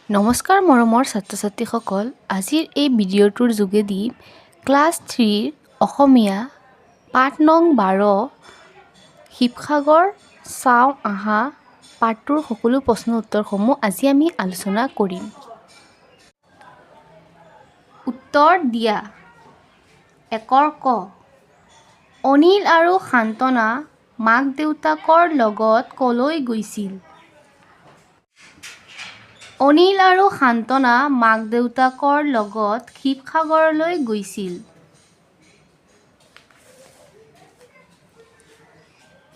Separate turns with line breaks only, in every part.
নমস্কাৰ মৰমৰ ছাত্ৰ ছাত্ৰীসকল, আজিৰ এই ভিডিঅ'টোৰ যোগেদি ক্লাছ 3 অসমীয়া পাঠ নং 12 শিৱসাগৰ চাওঁ আহা পাঠটোৰ সকলো প্ৰশ্ন উত্তৰসমূহ আজি আমি আলোচনা কৰিম। উত্তৰ দিয়া। 1 ক। অনিল আৰু শান্তনা মাক দেউতাকৰ লগত কলৈ গৈছিল? অনিল আৰু শান্তনা মাক দেউতাকৰ লগত শিৱসাগৰলৈ গৈছিল।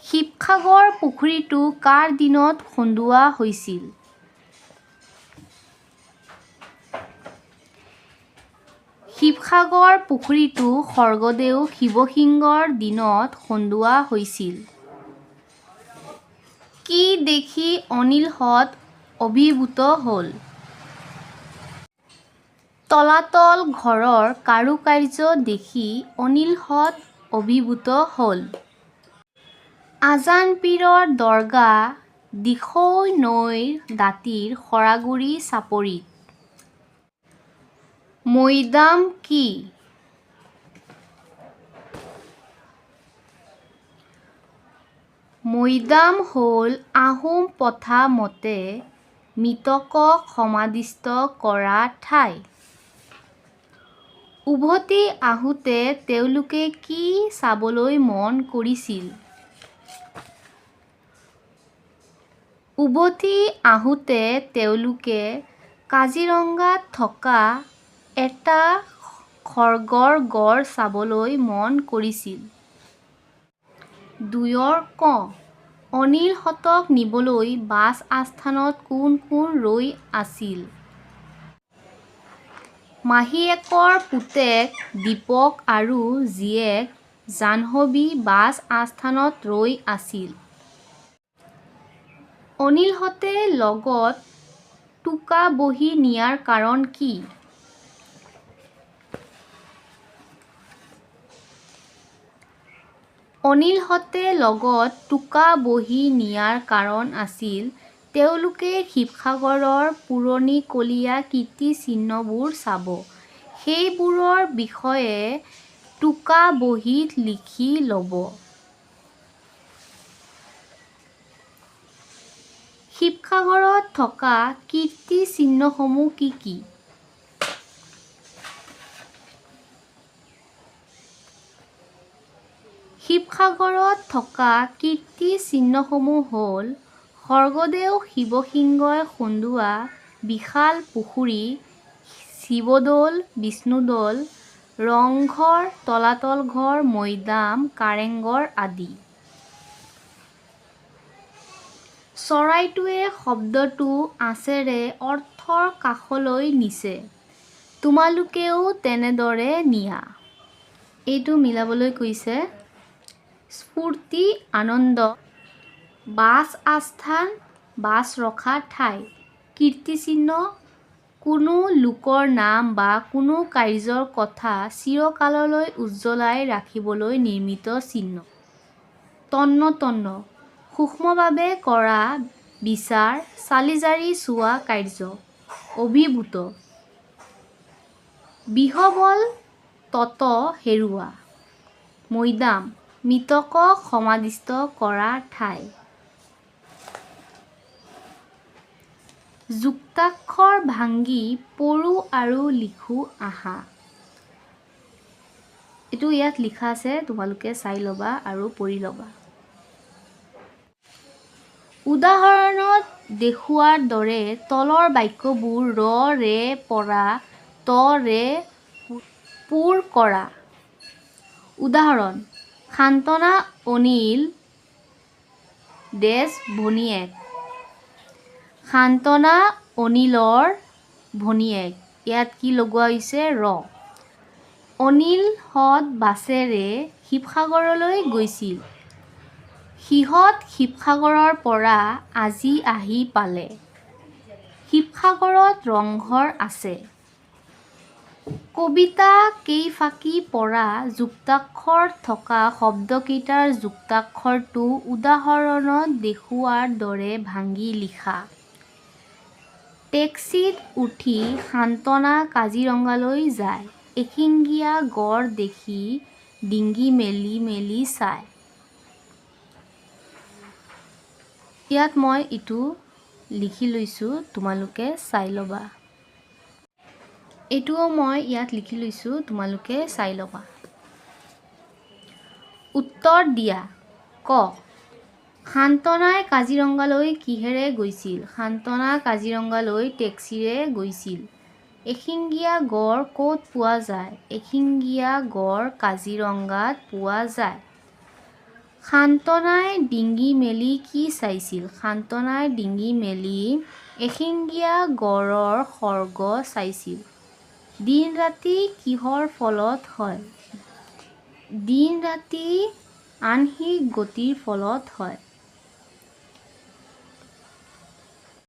শিৱসাগৰ পুখুৰীটো কাৰ দিনত খন্দোৱা হৈছিল? শিৱসাগৰ পুখুৰীটো স্বৰ্গদেউ শিৱসিংহৰ দিনত খন্দোৱা হৈছিল। কি দেখি অনিলহঁত অভিভূত হ'ল? তলাতল ঘৰৰ কাৰুকাৰ্য দেখি অনিলহঁত অভিভূত হ'ল। আজান পীৰৰ দৰগাহ দিখৌ নৈৰ দাঁতিৰ সৰাগুৰি চাপৰিত। মৈদাম কি? মৈদাম হ'ল আহোম প্ৰথা মতে মৃতকক সমাধিস্থ কৰা ঠাই। উভতি আহোঁতে তেওঁলোকে কি চাবলৈ মন কৰিছিল? উভতি আহোঁতে তেওঁলোকে কাজিৰঙাত থকা এটা খড়গৰ গড় চাবলৈ মন কৰিছিল। 2 ক। অনিলহঁতক নিবলৈ বাছ আস্থানত কোন কোন ৰৈ আছিল? মাহীয়েকৰ পুতেক দীপক আৰু জীয়েক জাহ্নৱী বাছ আস্থানত ৰৈ আছিল। অনিলহঁতে লগত টোকা বহী নিয়াৰ কাৰণ কি? অনিলহঁতে লগত টোকা বহী নিয়াৰ কাৰণ আছিল তেওঁলোকে শিৱসাগৰৰ পুৰণিকলীয়া কীৰ্তিচিহ্নবোৰ চাব। সেইবোৰৰ বিষয়ে টোকা বহীত লিখি ল'ব। শিৱসাগৰত থকা কীৰ্তিচিহ্নসমূহ কি কি? শিৱসাগৰত থকা কীৰ্তিচিহ্নসমূহ হ'ল স্বৰ্গদেউ শিৱসিংহই খন্দোৱা বিশাল পুখুৰী, শিৱদৌল, বিষ্ণুদৌল, ৰংঘৰ, তলাতল ঘৰ, মৈদাম, কাৰেংঘৰ আদি। চৰাইটোৱে শব্দটো আঁচেৰে অৰ্থৰ কাষলৈ নিছে। তোমালোকেও তেনেদৰে নিয়া। এইটো মিলাবলৈ কৈছে। স্ফূৰ্তি, আনন্দ, বাছ আস্থান, বাছ ৰখা ঠাই। কীৰ্তিচিহ্ন, কোনো লোকৰ নাম বা কোনো কাৰ্য্যৰ কথা চিৰকাললৈ উজ্জ্বলাই ৰাখিবলৈ নিৰ্মিত চিহ্ন। তন্ন তন্ন, সূক্ষ্মভাৱে কৰা বিচাৰ, চালিজাৰি চোৱা কাৰ্য্য। অভিভূত, বিহ্বল, তত হেৰুৱা। মৈদাম, মৃতকক সমাধিস্থ কৰা ঠাই। যুক্তাক্ষৰ ভাঙি পঢ়ো আৰু লিখো আহা। এইটো ইয়াত লিখা আছে, তোমালোকে চাই ল'বা আৰু পঢ়ি ল'বা। উদাহৰণত দেখুওৱাৰ দৰে তলৰ বাক্যবোৰ ৰ, ৰে পৰা ত, ৰে পূৰ কৰা। উদাহৰণ: শান্তনা অনিল ভনীয়েক। শান্তনা অনিলৰ ভনীয়েক। ইয়াত কি লগোৱা হৈছে? ৰ। অনিলহঁত বাছেৰে শিৱসাগৰলৈ গৈছিল। সিহঁত শিৱসাগৰৰ পৰা আজি আহি পালে। শিৱসাগৰত ৰংঘৰ আছে। কবিতা কেইফাঁকি পৰা যুক্তাক্ষৰ থকা শব্দকেইটাৰ যুক্তাক্ষৰটো উদাহৰণত দেখুওৱাৰ দৰে ভাঙি লিখা। টেক্সিত উঠি সান্তনা কাজিৰঙালৈ যায়। এশিঙীয়া গড় দেখি ডিঙি মেলি মেলি চায়। ইয়াত মই ইটো লিখি লৈছোঁ, তোমালোকে চাই ল'বা। এইটোও মই ইয়াত লিখি লৈছোঁ, তোমালোকে চাই ল'বা। উত্তৰ দিয়া। ক। সান্তনাই কাজিৰঙালৈ কিহেৰে গৈছিল? সান্তনা কাজিৰঙালৈ টেক্সিৰে গৈছিল। এশিঙীয়া গড় ক'ত পোৱা যায়? এশিঙীয়া গড় কাজিৰঙাত পোৱা যায়। সান্তনাই ডিঙি মেলি কি চাইছিল? সান্তনাই ডিঙি মেলি এশিঙীয়া গড়ৰ খৰ্গ চাইছিল। দিন ৰাতি কিহৰ ফলত হয়? দিন ৰাতি আংশিক গতিৰ ফলত হয়।